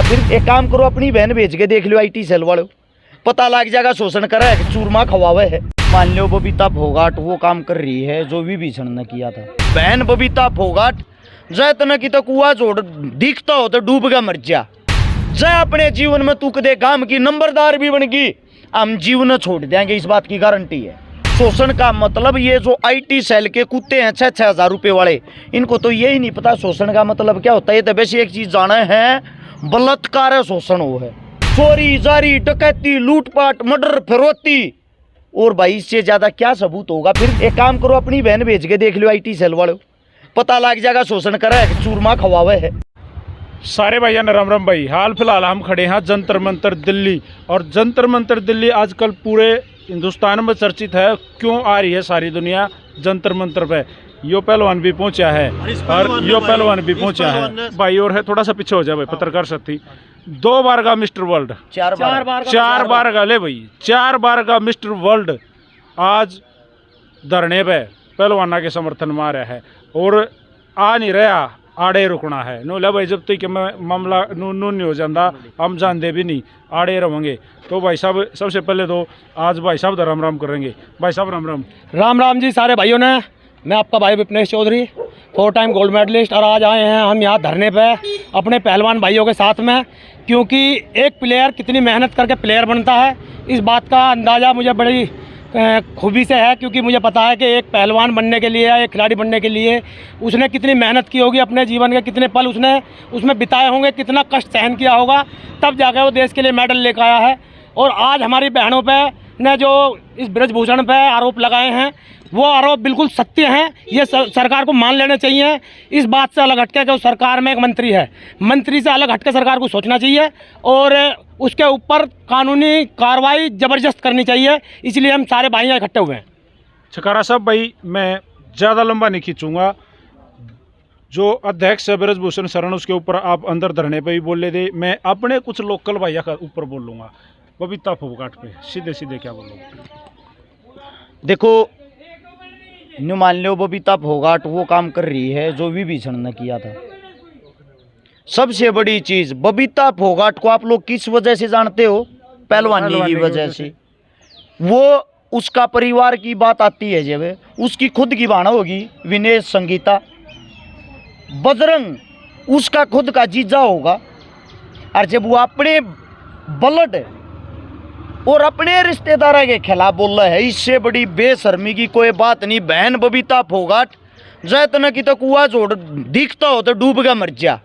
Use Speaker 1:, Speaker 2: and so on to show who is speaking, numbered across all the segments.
Speaker 1: फिर एक काम करो, अपनी बहन भेज के देख लो IT सेल वालों, पता लग जाएगा शोषण कर रहा है, चूरमा खवावे है। मान लो बबीता फोगाट वो काम कर रही है जो विभीषण ने किया था। बहन बबीता फोगाट जैतन की तो कुआ जोड़ दिखता हो तो डूब गया मर जा। जय अपने जीवन में तू कदे काम की नंबरदार भी बन गई, हम जीवन छोड़ देंगे, इस बात की गारंटी है। शोषण का मतलब ये जो IT सेल के कुत्ते हैं 6-6 हज़ार रुपये वाले, इनको तो यही नहीं पता शोषण का मतलब क्या होता है। ये तो वैसे एक चीज जाना है, बलात्कार है शोषण वो है, चोरी जारी डकैती लूटपाट मर्डर फिरौती, और भाई इससे ज्यादा क्या सबूत होगा। फिर एक काम करो, अपनी बहन भेज के देख लो IT सेल वालों, पता लग जाएगा शोषण कर रहा है, चूरमा खवावे है।
Speaker 2: सारे भाइयों ने राम राम भाई। हाल फिलहाल हम खड़े हैं जंतर मंतर दिल्ली, और जंतर मंतर दिल्ली आजकल पूरे हिंदुस्तान में चर्चित है। क्यों आ रही है सारी दुनिया जंतर मंतर पे? यो पहलवान भी पहुंचा है, और यो पहलवान भी पहुंचा है भाई। और है थोड़ा सा पीछे हो जाए भाई, पत्रकार साथी 2 बार का मिस्टर वर्ल्ड, 4 बार का ले भाई, 4 बार का मिस्टर वर्ल्ड आज धरने पे पहलवाना के समर्थन में आ रहा है, और आ नहीं रहा, आड़े रुकना है। नो ले भाई, जब तक मामला नून नहीं हो जाता हम जानते भी नहीं, आड़े रहेंगे। तो भाई साहब सबसे पहले तो आज भाई साहब राम राम करेंगे। भाई साहब राम राम।
Speaker 3: राम राम जी सारे भाइयों ने। मैं आपका भाई Vipnesh Chaudhary, 4 time gold medalist, और आज आए हैं हम यहाँ धरने पे अपने पहलवान भाइयों के साथ में, क्योंकि एक प्लेयर कितनी मेहनत करके प्लेयर बनता है इस बात का अंदाज़ा मुझे बड़ी खूबी से है। क्योंकि मुझे पता है कि एक पहलवान बनने के लिए या एक खिलाड़ी बनने के लिए उसने कितनी मेहनत की होगी, अपने जीवन के कितने पल उसने उसमें बिताए होंगे, कितना कष्ट सहन किया होगा, तब जाकर वो देश के लिए मेडल लेकर आया है। और आज हमारी बहनों पे ने जो इस ब्रजभूषण पे आरोप लगाए हैं, वो आरोप बिल्कुल सत्य हैं। ये सरकार को मान लेने चाहिए। इस बात से अलग हटके कि उस सरकार में एक मंत्री है, मंत्री से अलग हटके सरकार को सोचना चाहिए, और उसके ऊपर कानूनी कार्रवाई ज़बरदस्त करनी चाहिए। इसलिए हम सारे भाई इकट्ठे हुए हैं।
Speaker 2: छकारा साहब भाई, मैं ज़्यादा लंबा नहीं खींचूंगा। जो अध्यक्ष है ब्रजभूषण शरण, उसके ऊपर आप अंदर धरने पे भी बोल ले थे, मैं अपने कुछ लोकल भैया का ऊपर बोल लूँगा। बबीता फोगाट पे सीधे सीधे क्या बोलूँ?
Speaker 1: देखो, न्यू मान लो बबीता फोगाट वो काम कर रही है जो विभीषण ने किया था। सबसे बड़ी चीज, बबीता फोगाट को आप लोग किस वजह से जानते हो? पहलवानी की वजह से। वो उसका परिवार की बात आती है जब, उसकी खुद की बहन होगी विनेश संगीता, बजरंग उसका खुद का जीजा होगा, और जब वो अपने ब्लड और अपने रिश्तेदार के खिलाफ बोल रहा है, इससे बड़ी बेशर्मी की कोई बात नहीं। बहन बबीता फोगाट जैतन की तो कुआ जोड़ दिखता हो तो डूब गया मर जा,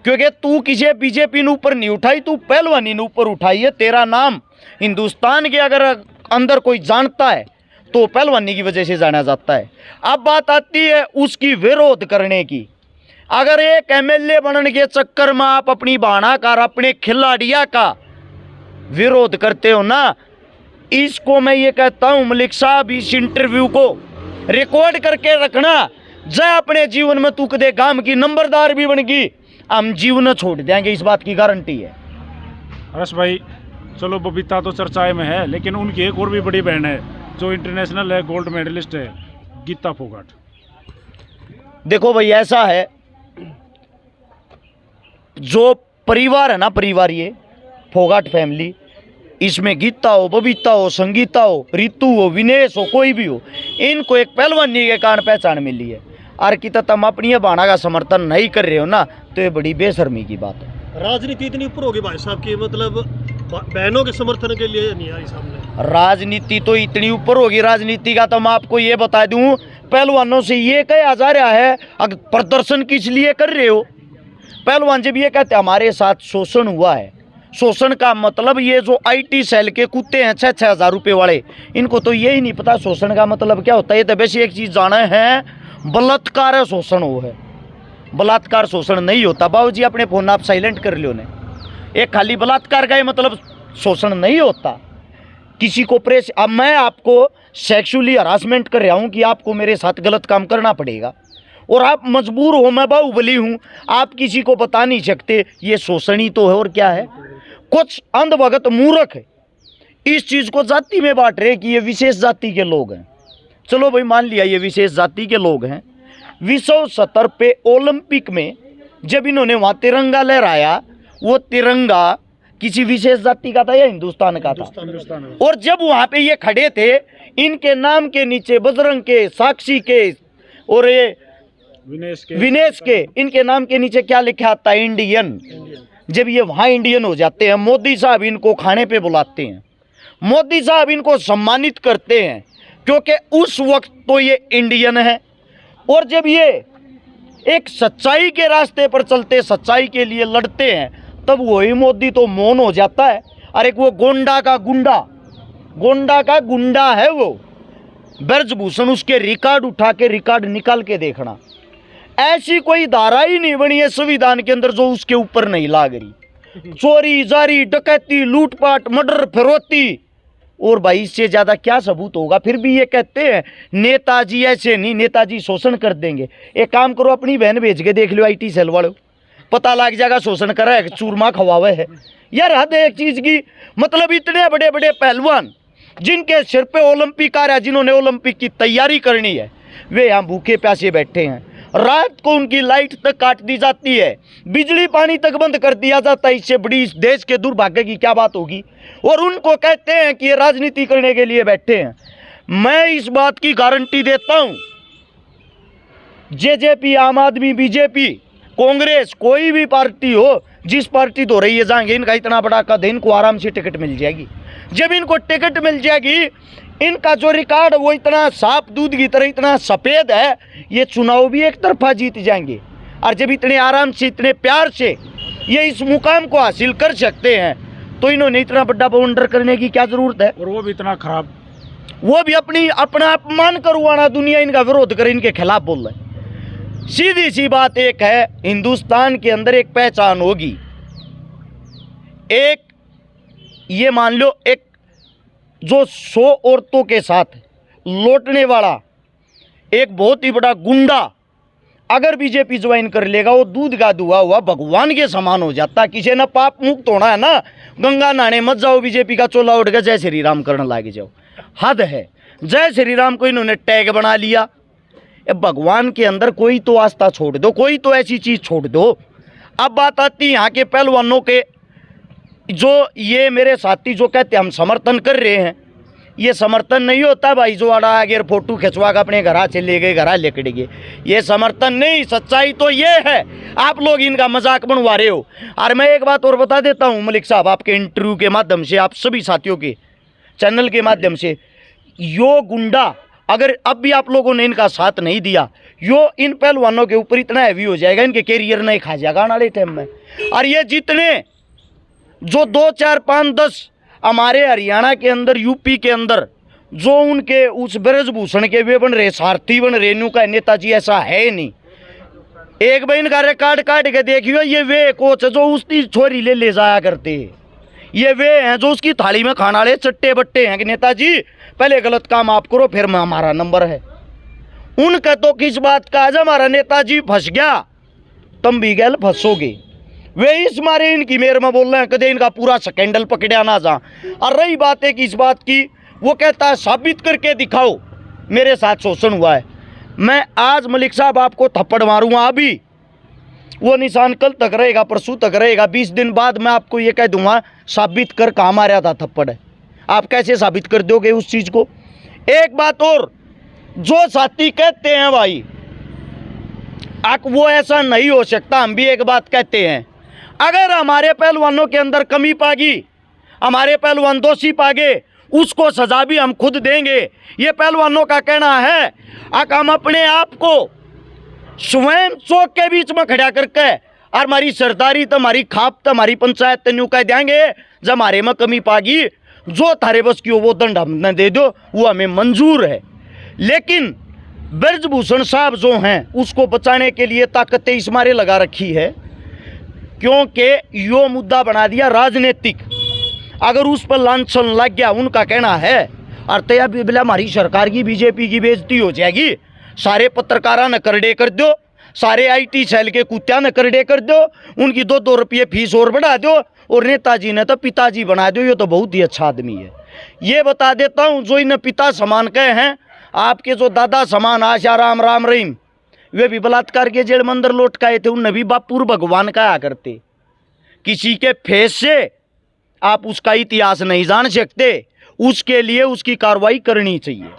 Speaker 1: क्योंकि तू किसी बीजेपी ने ऊपर नहीं उठाई, तू पहलवानी ने ऊपर उठाई है। तेरा नाम हिंदुस्तान के अगर अंदर कोई जानता है तो पहलवानी की वजह से जाना जाता है। अब बात आती है उसकी विरोध करने की। अगर एक MLA बनने के चक्कर में आप अपनी बहाना कर अपने खिलाड़िया का विरोध करते हो ना, इसको मैं ये कहता हूँ मलिक साहब, इस इंटरव्यू को रिकॉर्ड करके रखना। जय अपने जीवन में तू कदे काम की नंबरदार भी बन गई, हम जीवन छोड़ देंगे, इस बात की गारंटी है।
Speaker 2: हर्ष भाई, चलो बबीता तो चर्चाएं में है, लेकिन उनकी एक और भी बड़ी बहन है जो इंटरनेशनल है, गोल्ड मेडलिस्ट है, गीता फोगाट।
Speaker 1: देखो भाई, ऐसा है, जो परिवार है ना, परिवार ये फोगाट फैमिली, इसमें गीता हो, बबीता हो, संगीता हो, रितु हो, विनेश हो, कोई भी हो, इनको एक पहलवानी के कारण पहचान मिली है। और कि तुम अपनी बाणा का समर्थन नहीं कर रहे हो ना, तो ये बड़ी बेशर्मी की बात है।
Speaker 4: राजनीति इतनी ऊपर होगी भाई साहब की, मतलब बहनों के समर्थन के लिए नहीं आई सामने।
Speaker 1: राजनीति तो इतनी ऊपर होगी, राजनीति का तो मैं आपको ये बता दूं, पहलवानों से ये कहा जा रहा है अगर प्रदर्शन किस लिए कर रहे हो। पहलवान जब ये कहते हमारे साथ शोषण हुआ है, शोषण का मतलब ये जो IT सेल के कुत्ते हैं 6-6 हज़ार रुपये वाले, इनको तो यही नहीं पता शोषण का मतलब क्या होता है। ये तो वैसे एक चीज़ जाना है, बलात्कार है शोषण वो है, बलात्कार शोषण नहीं होता। बाबूजी अपने फोन आप साइलेंट कर लो ने, एक खाली बलात्कार का ये मतलब शोषण नहीं होता। किसी को प्रेस, अब मैं आपको सेक्सुअली हरासमेंट कर रहा हूँ कि आपको मेरे साथ गलत काम करना पड़ेगा, और आप मजबूर हो, मैं बाहुबली हूँ, आप किसी को बता नहीं सकते, ये शोषण ही तो है। और क्या है? कुछ अंधभगत मूर्ख है इस चीज़ को जाति में बांट रहे कि ये विशेष जाति के लोग हैं। चलो भाई, मान लिया ये विशेष जाति के लोग हैं। विश्व स्तर पे ओलंपिक में जब इन्होंने वहाँ तिरंगा लहराया, वो तिरंगा किसी विशेष जाति का था या हिंदुस्तान का था?
Speaker 4: हिंदुस्तान में।
Speaker 1: और जब वहां पे ये खड़े थे, इनके नाम के नीचे बजरंग के, साक्षी के और ये विनेश के, इनके नाम के नीचे क्या लिखा आता है? इंडियन। जब ये वहां इंडियन हो जाते हैं, मोदी साहब इनको खाने पे बुलाते हैं, मोदी साहब इनको सम्मानित करते हैं, क्योंकि उस वक्त तो ये इंडियन है। और जब ये एक सच्चाई के रास्ते पर चलते, सच्चाई के लिए लड़ते हैं, तब वही मोदी तो मौन हो जाता है। अरे वो गोंडा का गुंडा है वो ब्रजभूषण, उसके रिकॉर्ड उठा के, रिकॉर्ड निकाल के देखना, ऐसी कोई धारा ही नहीं बनी है संविधान के अंदर जो उसके ऊपर नहीं लाग रही। चोरी जारी, डकैती, लूटपाट, मर्डर, फिरौती, और भाई इससे ज्यादा क्या सबूत होगा? फिर भी ये कहते हैं नेताजी ऐसे नहीं, नेताजी शोषण कर देंगे। एक काम करो, अपनी बहन भेज के देख लो IT सेल वालों, पता लग जाएगा शोषण कर रहा है, चूरमा खवावे है यार। हद है एक चीज की, मतलब इतने बड़े बड़े पहलवान जिनके सिर पे ओलंपिक आ रहा है, जिन्होंने ओलंपिक की तैयारी करनी है, वे यहाँ भूखे प्यासे बैठे हैं। रात को उनकी लाइट तक काट दी जाती है, बिजली पानी तक बंद कर दिया जाता है। इससे बड़ी इस देश के दुर्भाग्य की क्या बात होगी? और उनको कहते हैं कि ये राजनीति करने के लिए बैठे हैं। मैं इस बात की गारंटी देता हूं, जेजेपी, आम आदमी, बीजेपी, कांग्रेस, कोई भी पार्टी हो, जिस पार्टी तो रही है, जाएंगे, इनका इतना बड़ा कद है, इनको आराम से टिकट मिल जाएगी। जब इनको टिकट मिल जाएगी, इनका जो रिकॉर्ड वो इतना साफ दूध की तरह इतना सफ़ेद है, ये चुनाव भी एक तरफा जीत जाएंगे। और जब इतने आराम से, इतने प्यार से ये इस मुकाम को हासिल कर सकते हैं, तो इन्होंने इतना बड़ा बवंडर करने की क्या जरूरत है?
Speaker 2: और वो भी इतना खराब,
Speaker 1: वो भी अपना अपमान करवाना, दुनिया इनका विरोध करे, इनके खिलाफ बोल रहे हैं। सीधी सी बात एक है, हिंदुस्तान के अंदर एक पहचान होगी। एक ये मान लो, एक जो 100 औरतों के साथ लौटने वाला एक बहुत ही बड़ा गुंडा अगर बीजेपी ज्वाइन कर लेगा, वो दूध का दुआ हुआ भगवान के समान हो जाता। किसी ने पाप मुक्त होना है ना, गंगा नहाने मत जाओ, बीजेपी का चोला उठ गया, जय श्री राम करने लागे जाओ। हद है, जय श्री राम को इन्होंने टैग बना लिया। भगवान के अंदर कोई तो आस्था छोड़ दो, कोई तो ऐसी चीज छोड़ दो। अब बात आती यहाँ के पहलवानों के, जो ये मेरे साथी जो कहते हम समर्थन कर रहे हैं, ये समर्थन नहीं होता भाई। जो आड़ा आगे फोटो खिंचवा के अपने घरा चले गए, घरा लेकर गए, ये समर्थन नहीं। सच्चाई तो ये है, आप लोग इनका मजाक बनवा रहे हो। और मैं एक बात और बता देता हूँ मलिक साहब, आपके इंटरव्यू के माध्यम से, आप सभी साथियों के चैनल के माध्यम से, यो गुंडा अगर अब भी आप लोगों ने इनका साथ नहीं दिया, यो इन पहलवानों के ऊपर इतना हैवी हो जाएगा, इनके कैरियर नहीं खा जाएगा आने वाले टाइम में। और ये जितने जो 2, 4, 5, 10 हमारे हरियाणा के अंदर, यूपी के अंदर जो उनके उस ब्रजभूषण के वे बन रहे, सारथी बन रहे, इनका नेताजी ऐसा है नहीं। एक बार इनका रिकॉर्ड काट के देखियो, ये वे कोच जो उसकी छोरी ले जाया करते हैं, ये वे हैं जो उसकी थाली में खाना वाले चट्टे बट्टे हैं कि नेताजी पहले गलत काम आप करो, फिर हमारा नंबर है। उनका तो किस बात का, आज हमारा नेताजी फंस गया, तुम भी गैल फंसोगे। वे इस मारे इनकी मेर में बोल रहे हैं, कदे इनका पूरा स्कैंडल पकड़ा ना जा। और रही बात है कि इस बात की, वो कहता है साबित करके दिखाओ मेरे साथ शोषण हुआ है। मैं आज मलिक साहब आपको थप्पड़ मारूंगा, अभी वो निशान कल तक रहेगा, परसों तक रहेगा, 20 दिन बाद मैं आपको ये कह दूंगा साबित कर कहाँ मारा था थप्पड़ है। आप कैसे साबित कर दोगे उस चीज को? एक बात और, जो साथी कहते हैं भाई वो ऐसा नहीं हो सकता, हम भी एक बात कहते हैं, अगर हमारे पहलवानों के अंदर कमी पागी, हमारे पहलवान दोषी पागे, उसको सजा भी हम खुद देंगे। ये पहलवानों का कहना है। हम अपने आप को स्वयं चौक के बीच में खड़ा करके और हमारी सरदारी तो, हमारी खाप तो, हमारी पंचायत तो न्यू कह देंगे, जब हमारे में कमी पागी, जो थारे बस की हो वो दंड हमने दे दो, वो हमें मंजूर है। लेकिन ब्रजभूषण साहब जो हैं, उसको बचाने के लिए ताकतें इस मारे लगा रखी है, क्योंकि यो मुद्दा बना दिया राजनीतिक। अगर उस पर लांछन लग गया, उनका कहना है, अर्थया बिला हमारी सरकार की, बीजेपी की बेइज्जती हो जाएगी, सारे पत्रकारा न करडे कर दो, सारे IT सेल के कुत्ता न करडे कर दो, उनकी 2-2 रुपये फीस और बढ़ा दो, और नेताजी ने तो पिताजी बना दो। ये तो बहुत ही अच्छा आदमी है। ये बता देता हूँ, जो इन्हें पिता समान कहे हैं, आपके जो दादा समान आशाराम, राम रहीम, वे भी बलात्कार के जेल में अंदर लौट के आए थे, उनने भी बापुर भगवान कहा करते किसी के फेस से आप उसका इतिहास नहीं जान सकते, उसके लिए उसकी कार्रवाई करनी चाहिए।